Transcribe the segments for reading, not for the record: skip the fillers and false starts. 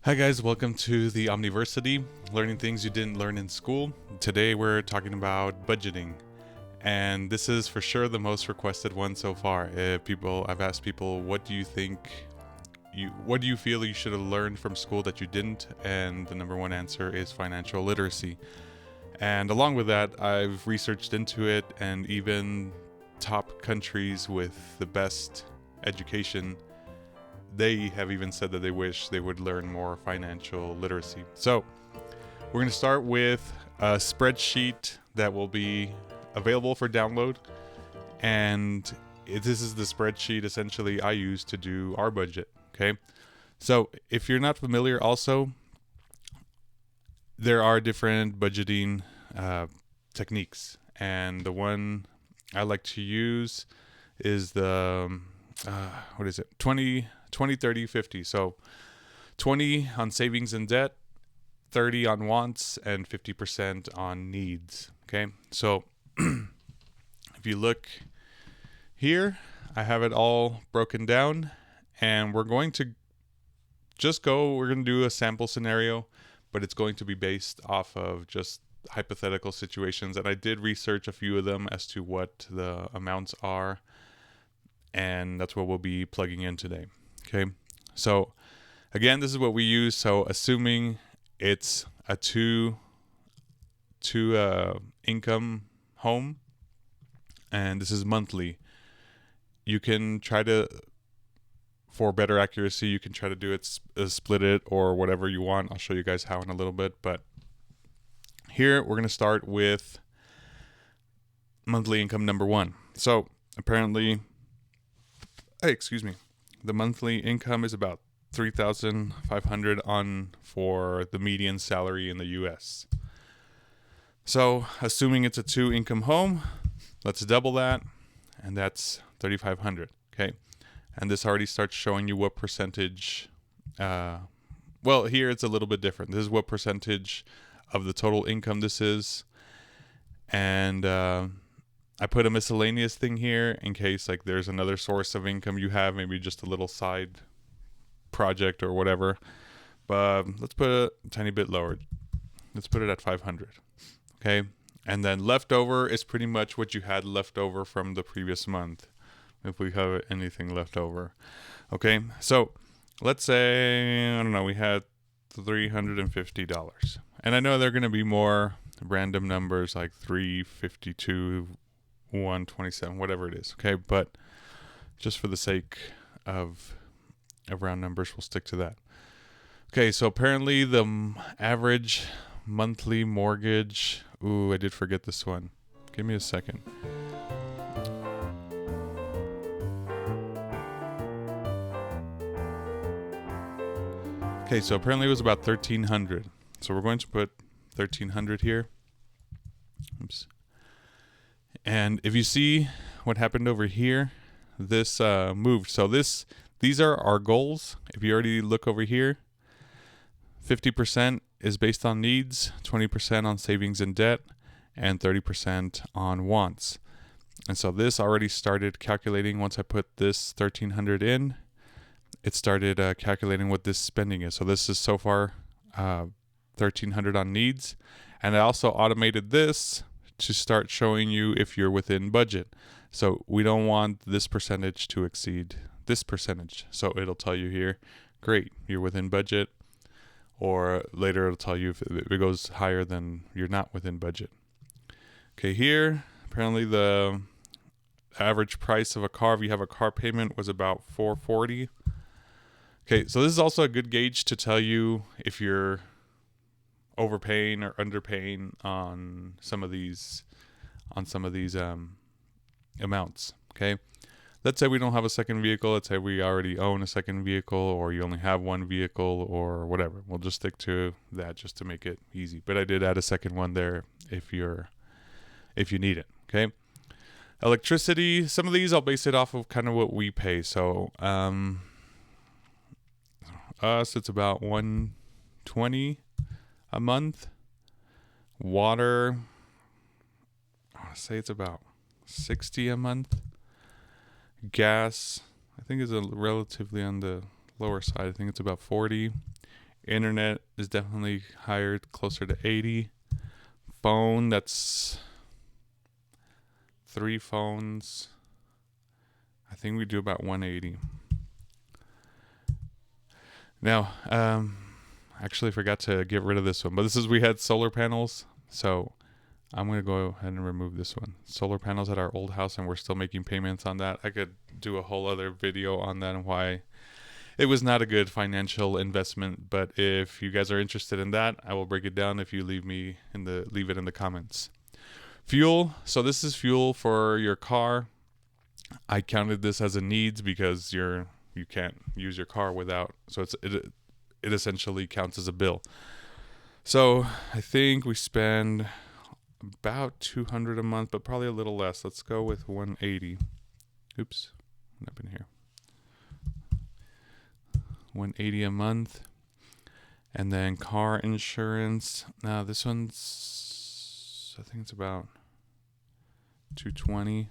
Hi guys, welcome to the Omni-Versal, learning things you didn't learn in school. Today we're talking about budgeting, and this is for sure the most requested one so far. I've asked people, what do you feel you should have learned from school that you didn't? And the number one answer is financial literacy. And along with that, I've researched into it, and even top countries with the best education, they have even said that they wish they would learn more financial literacy. So we're going to start with a spreadsheet that will be available for download. And this is the spreadsheet essentially I use to do our budget. Okay. So if you're not familiar, also, there are different budgeting techniques. And the one I like to use is the, 20, 30, 50. So 20 on savings and debt, 30 on wants, and 50% on needs. Okay. So if you look here, I have it all broken down, and we're going to do a sample scenario, but it's going to be based off of just hypothetical situations. And I did research a few of them as to what the amounts are, and that's what we'll be plugging in today. Okay. So again, this is what we use. So assuming it's a two income home, and this is monthly, you can try to, for better accuracy, you can try to do it, split it or whatever you want. I'll show you guys how in a little bit, but here we're going to start with monthly income number one. So apparently, the monthly income is about $3,500 on for the median salary in the US. So assuming it's a two income home, let's double that, and that's $3,500. Okay. And this already starts showing you what percentage, well, here it's a little bit different. This is what percentage of the total income this is. And I put a miscellaneous thing here in case like there's another source of income you have, maybe just a little side project or whatever. But let's put it a tiny bit lower. Let's put it at 500. Okay. And then leftover is pretty much what you had left over from the previous month, if we have anything left over. Okay. So let's say, I don't know, we had $350. And I know there are going to be more random numbers like 352, 127, whatever it is. Okay. But just for the sake of round numbers, we'll stick to that. Okay. So apparently the average monthly mortgage, I did forget this one. Give me a second. Okay, so apparently it was about 1,300. So we're going to put 1,300 here. Oops. And if you see what happened over here, this moved. So these are our goals. If you already look over here, 50% is based on needs, 20% on savings and debt, and 30% on wants. And so this already started calculating. Once I put this 1,300 in, it started calculating what this spending is. So this is so far 1,300 on needs. And I also automated this to start showing you if you're within budget. So we don't want this percentage to exceed this percentage. So it'll tell you here, great, you're within budget. Or later it'll tell you if it goes higher, then you're not within budget. Okay, here, apparently the average price of a car, if you have a car payment, was about $440. Okay, so this is also a good gauge to tell you if you're overpaying or underpaying on some of these amounts. Okay, let's say we don't have a second vehicle. Let's say we already own a second vehicle, or you only have one vehicle, or whatever. We'll just stick to that just to make it easy. But I did add a second one there if you need it. Okay, electricity. Some of these I'll base it off of kind of what we pay. So us, it's about $120 a month. Water, I want to say it's about $60 a month. Gas, I think, is relatively on the lower side. I think it's about $40. Internet is definitely higher, closer to 80. Phone, that's 3 phones. I think we do about 180. Now, actually forgot to get rid of this one, but this is, we had solar panels. So I'm going to go ahead and remove this one. Solar panels at our old house, and we're still making payments on that. I could do a whole other video on that and why it was not a good financial investment, but if you guys are interested in that, I will break it down if you leave it in the comments. Fuel. So this is fuel for your car. I counted this as a needs because you can't use your car without. So it essentially counts as a bill. So I think we spend about $200 a month, but probably a little less. Let's go with 180. Oops, what happened here? 180 a month. And then car insurance. Now this one's, I think it's about 220.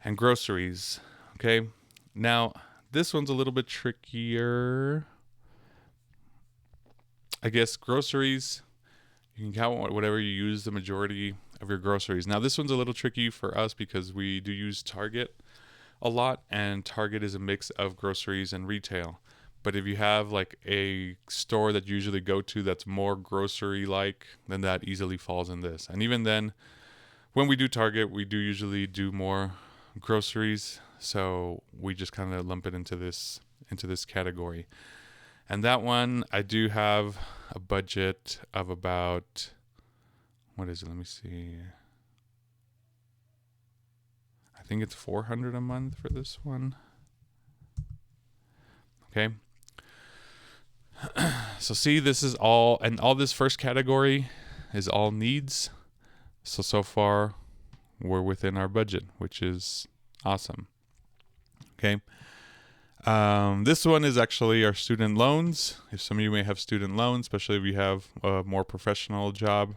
And groceries. Okay. Now this one's a little bit trickier. I guess groceries, you can count whatever you use the majority of your groceries. Now this one's a little tricky for us because we do use Target a lot, and Target is a mix of groceries and retail. But if you have like a store that you usually go to that's more grocery like, then that easily falls in this. And even then, when we do Target, we do usually do more groceries, so we just kind of lump it into this category. And that one, I do have a budget of about, what is it? Let me see. I think it's $400 a month for this one. Okay. So see, this is all, and all this first category is all needs. So far we're within our budget, which is awesome. Okay. This one is actually our student loans. If some of you may have student loans, especially if you have a more professional job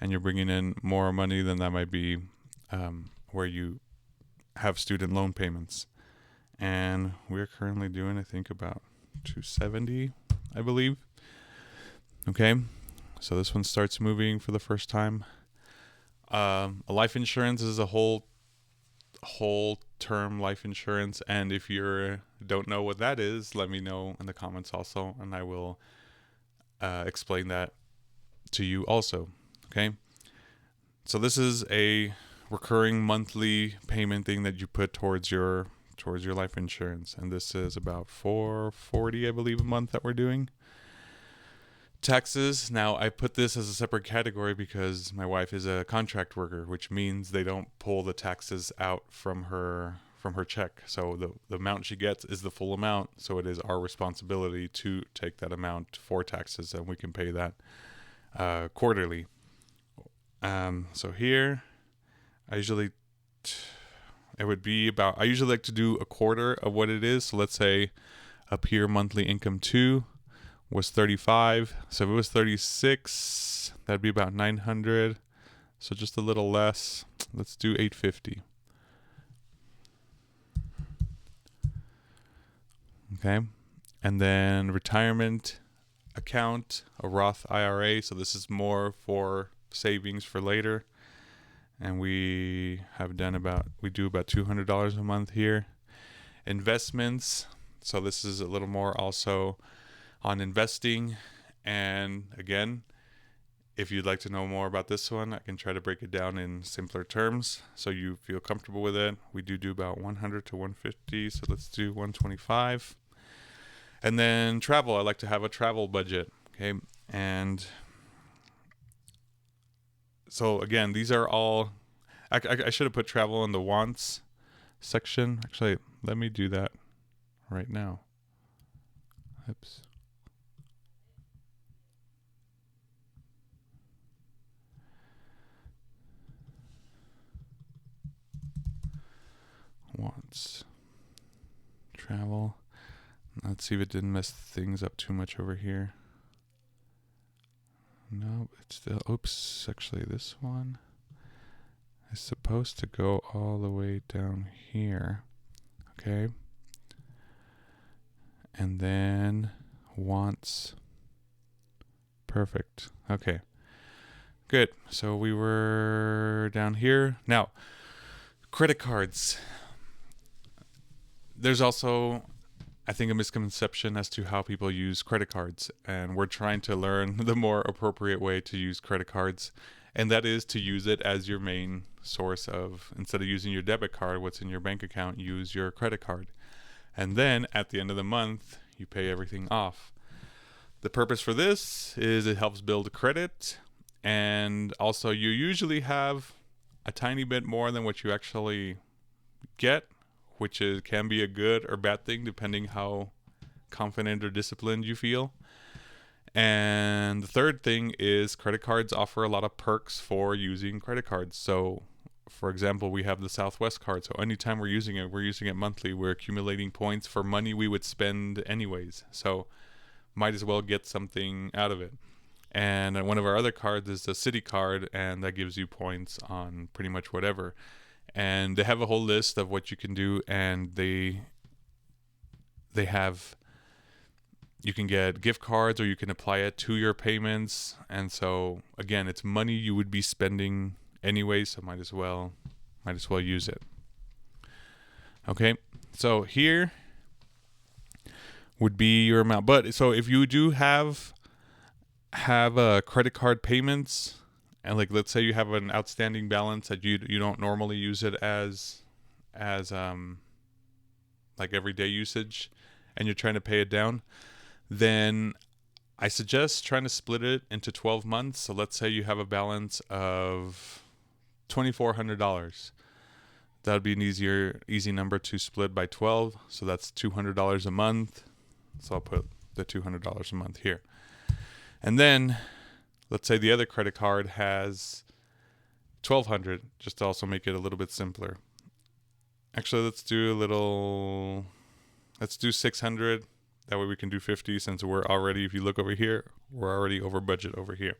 and you're bringing in more money, then that might be where you have student loan payments. And we're currently doing, I think, about 270, I believe. Okay, so this one starts moving for the first time. A life insurance is a whole term life insurance, and if you don't know what that is, let me know in the comments also, and I will explain that to you also. Okay, so this is a recurring monthly payment thing that you put towards your life insurance, and this is about $440, I believe, a month that we're doing. Taxes. Now I put this as a separate category because my wife is a contract worker, which means they don't pull the taxes out from her check. So the amount she gets is the full amount. So it is our responsibility to take that amount for taxes, and we can pay that quarterly. So here, I usually like to do a quarter of what it is. So let's say up here, monthly income 2 was 35. So if it was 36, that'd be about 900. So just a little less. Let's do 850. Okay. And then retirement account, a Roth IRA. So this is more for savings for later. And we do about $200 a month here. Investments. So this is a little more also on investing. And again, if you'd like to know more about this one, I can try to break it down in simpler terms so you feel comfortable with it. We do about 100 to 150. So let's do 125. And then travel. I like to have a travel budget. Okay. And so again, these are all, I should have put travel in the wants section. Actually, let me do that right now. Oops. Wants. Travel. Let's see if it didn't mess things up too much over here. No, it's still, oops, actually this one is supposed to go all the way down here. Okay. And then wants. Perfect. Okay. Good. So we were down here. Now, credit cards. There's also, I think, a misconception as to how people use credit cards, and we're trying to learn the more appropriate way to use credit cards, and that is to use it as your main source of, instead of using your debit card, what's in your bank account, use your credit card. And then at the end of the month, you pay everything off. The purpose for this is it helps build credit, and also you usually have a tiny bit more than what you actually get, which can be a good or bad thing depending how confident or disciplined you feel. And the third thing is credit cards offer a lot of perks for using credit cards. So for example, we have the Southwest card. So anytime we're using it monthly. We're accumulating points for money we would spend anyways. So might as well get something out of it. And one of our other cards is the City card, and that gives you points on pretty much whatever. And they have a whole list of what you can do, and they have, you can get gift cards or you can apply it to your payments. And so again, it's money you would be spending anyway, so might as well use it. Okay, so here would be your amount. But so if you do have credit card payments, and like let's say you have an outstanding balance that you don't normally use it as like everyday usage, and you're trying to pay it down, then I suggest trying to split it into 12 months. So let's say you have a balance of $2,400. That would be an easy number to split by 12. So that's $200 a month. So I'll put the $200 a month here. And then let's say the other credit card has $1,200, just to also make it a little bit simpler. Actually, let's do $600. That way we can do 50, since we're already, if you look over here, we're already over budget over here.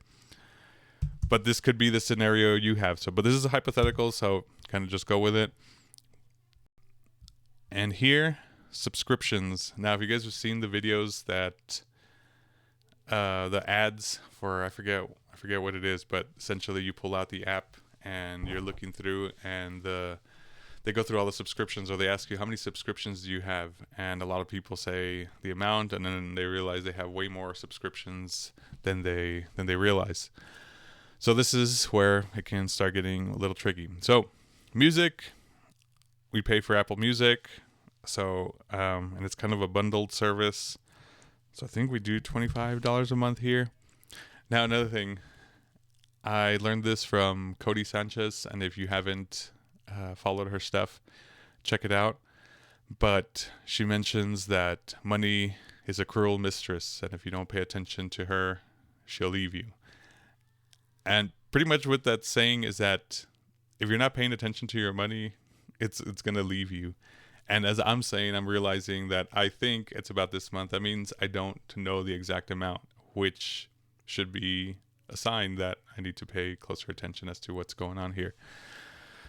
But this could be the scenario you have. But this is a hypothetical, so kind of just go with it. And here, subscriptions. Now, if you guys have seen the videos that the ads for, I forget what it is, but essentially you pull out the app and you're looking through, and they go through all the subscriptions, or they ask you how many subscriptions do you have, and a lot of people say the amount, and then they realize they have way more subscriptions than they realize. So this is where it can start getting a little tricky. So music, we pay for Apple Music, so and it's kind of a bundled service. So I think we do $25 a month here. Now another thing, I learned this from Cody Sanchez, and if you haven't followed her stuff, check it out. But she mentions that money is a cruel mistress, and if you don't pay attention to her, she'll leave you. And pretty much what that's saying is that if you're not paying attention to your money, it's going to leave you. And as I'm saying, I'm realizing that I think it's about this month. That means I don't know the exact amount, which should be a sign that I need to pay closer attention as to what's going on here.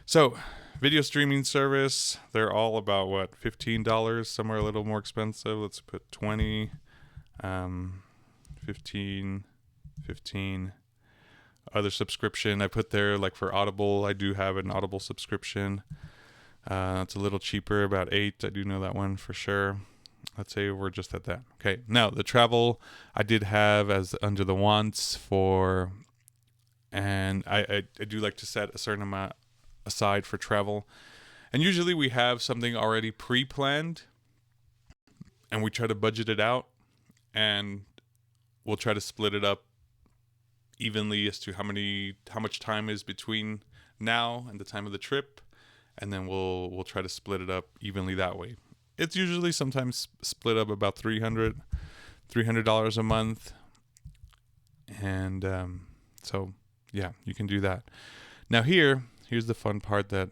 So, video streaming service, they're all about what, $15, somewhere a little more expensive. Let's put 20, 15. Other subscription I put there, like for Audible, I do have an Audible subscription. It's a little cheaper, about $8. I do know that one for sure. Let's say we're just at that. Okay, now the travel I did have as under the wants for, and I do like to set a certain amount aside for travel. And usually we have something already pre-planned, and we try to budget it out, and we'll try to split it up evenly as to how much time is between now and the time of the trip, and then we'll try to split it up evenly that way. It's usually sometimes split up about $300 a month, and so yeah, you can do that. Now here's the fun part that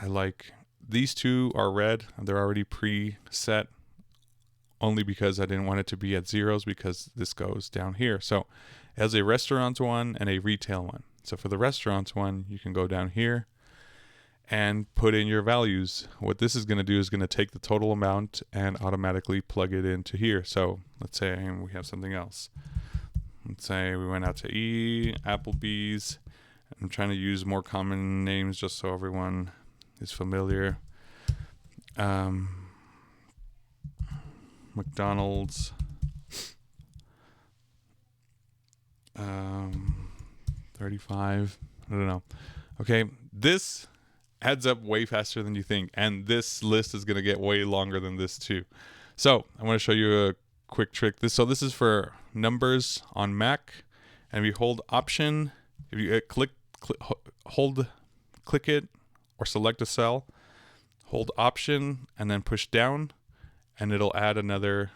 I like. These two are red, and they're already preset, only because I didn't want it to be at zeros, because this goes down here. So it has a restaurants one and a retail one. So for the restaurants one, you can go down here, and put in your values. What this is going to do is going to take the total amount and automatically plug it into here. So let's say we have something else. Let's say we went out to eat, Applebee's. I'm trying to use more common names just so everyone is familiar. McDonald's. 35. I don't know. Okay, this adds up way faster than you think, and this list is going to get way longer than this too. So I want to show you a quick trick. This is for numbers on Mac, and if you hold Option, if you click it or select a cell, hold Option and then push down, and it'll add another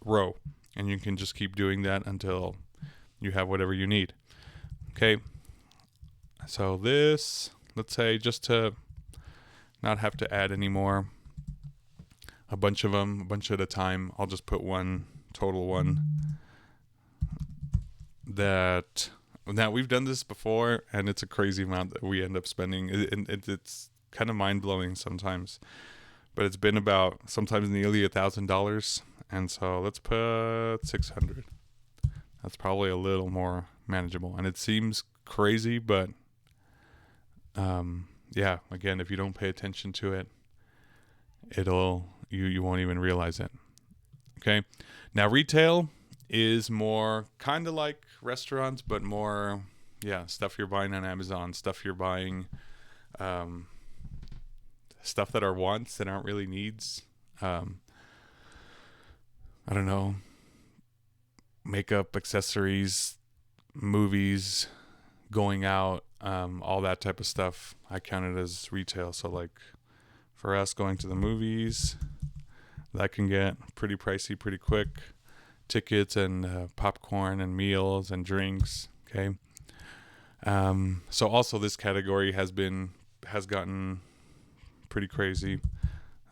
row, and you can just keep doing that until you have whatever you need. Okay, so this, let's say, just to not have to add anymore, a bunch of them, a bunch at a time, I'll just put one total one. Now we've done this before, and it's a crazy amount that we end up spending. It's kind of mind-blowing sometimes, but it's been about sometimes nearly $1,000, and so let's put 600. That's probably a little more manageable, and it seems crazy, but yeah, again, if you don't pay attention to it, you won't even realize it. Okay, now retail is more kind of like restaurants, but more, stuff you're buying on Amazon, stuff you're buying, stuff that are wants that aren't really needs. I don't know, makeup, accessories, movies, going out, all that type of stuff. I count it as retail. So like for us, going to the movies, that can get pretty pricey pretty quick. Tickets and popcorn and meals and drinks. Okay. So also this category has gotten pretty crazy.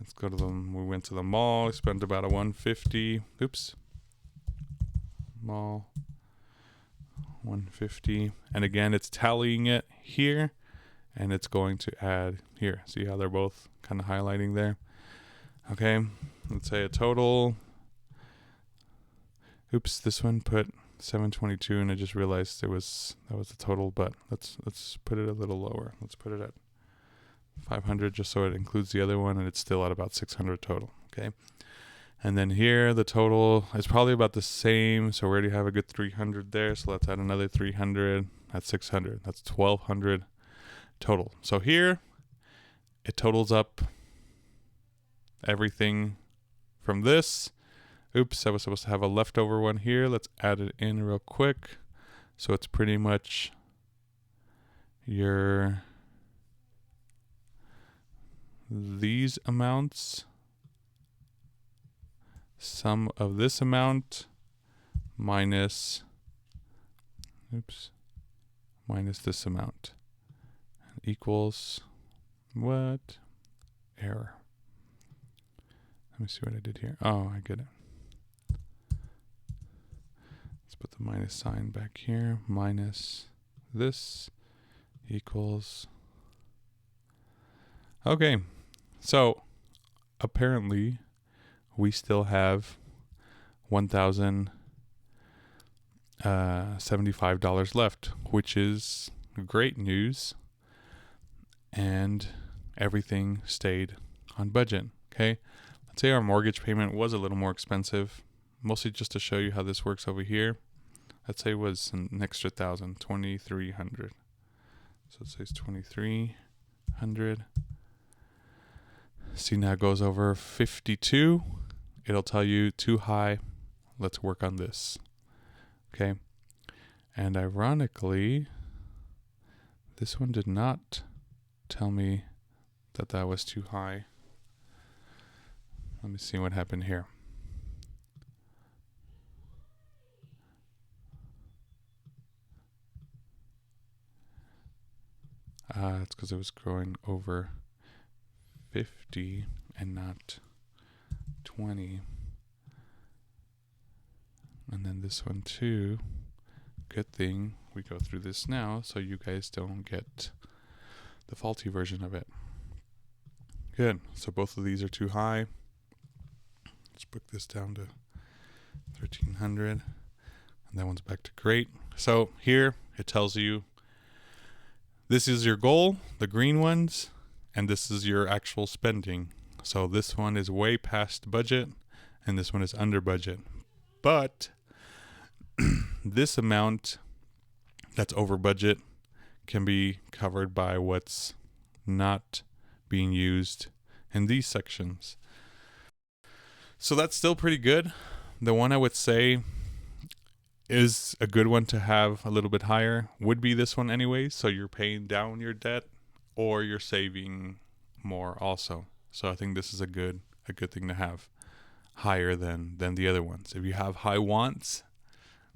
Let's go to we went to the mall. We spent about a $150. Mall. 150. And again, it's tallying it here, and it's going to add here. See how they're both kind of highlighting there? Okay. Let's say a total. Oops, this one put 722, and I just realized that was the total, but let's put it a little lower. Let's put it at 500 just so it includes the other one, and it's still at about 600 total. Okay. And then here the total is probably about the same, so we already have a good 300 there, so let's add another 300. That's 600. That's 1200 total. So here it totals up everything from this. Oops, I was supposed to have a leftover one here. Let's add it in real quick. So it's pretty much these amounts, sum of this amount minus this amount equals what? Error. Let me see what I did here. Oh, I get it. Let's put the minus sign back here. Minus this equals. Okay. So apparently we still have $1,075 left, which is great news. And everything stayed on budget. Okay. Let's say our mortgage payment was a little more expensive, mostly just to show you how this works over here. Let's say it was an extra $1,000, $2,300. So it says $2,300. See, now it goes over 52. It'll tell you too high. Let's work on this. Okay. And ironically, this one did not tell me that was too high. Let me see what happened here. It's because it was growing over 50 and not 20. And then this one too. Good thing we go through this now so you guys don't get the faulty version of it. Good. So both of these are too high. Let's book this down to 1300. And that one's back to great. So here it tells you this is your goal, the green ones, and this is your actual spending. So this one is way past budget and this one is under budget. But this amount that's over budget can be covered by what's not being used in these sections. So that's still pretty good. The one I would say is a good one to have a little bit higher would be this one anyways. So you're paying down your debt or you're saving more also. So I think this is a good thing to have higher than the other ones. If you have high wants,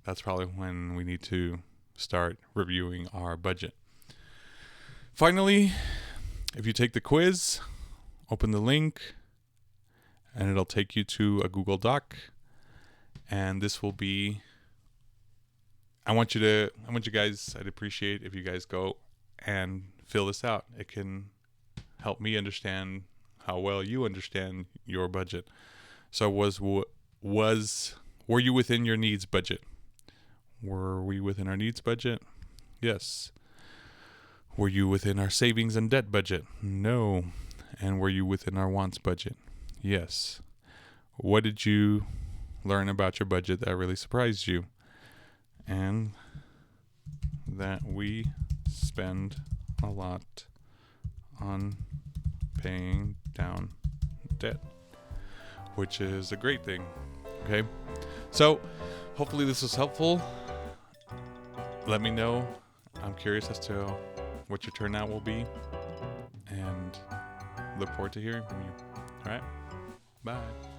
that's probably when we need to start reviewing our budget. Finally, if you take the quiz, open the link and it'll take you to a Google Doc, and this will be, I'd appreciate if you guys go and fill this out. It can help me understand how well you understand your budget. So were you within your needs budget? Were we within our needs budget? Yes. Were you within our savings and debt budget? No. And were you within our wants budget? Yes. What did you learn about your budget that really surprised you? And that we spend a lot on paying down debt, which is a great thing. Okay. So hopefully this was helpful. Let me know. I'm curious as to what your turnout will be, and look forward to hearing from you. All right. Bye.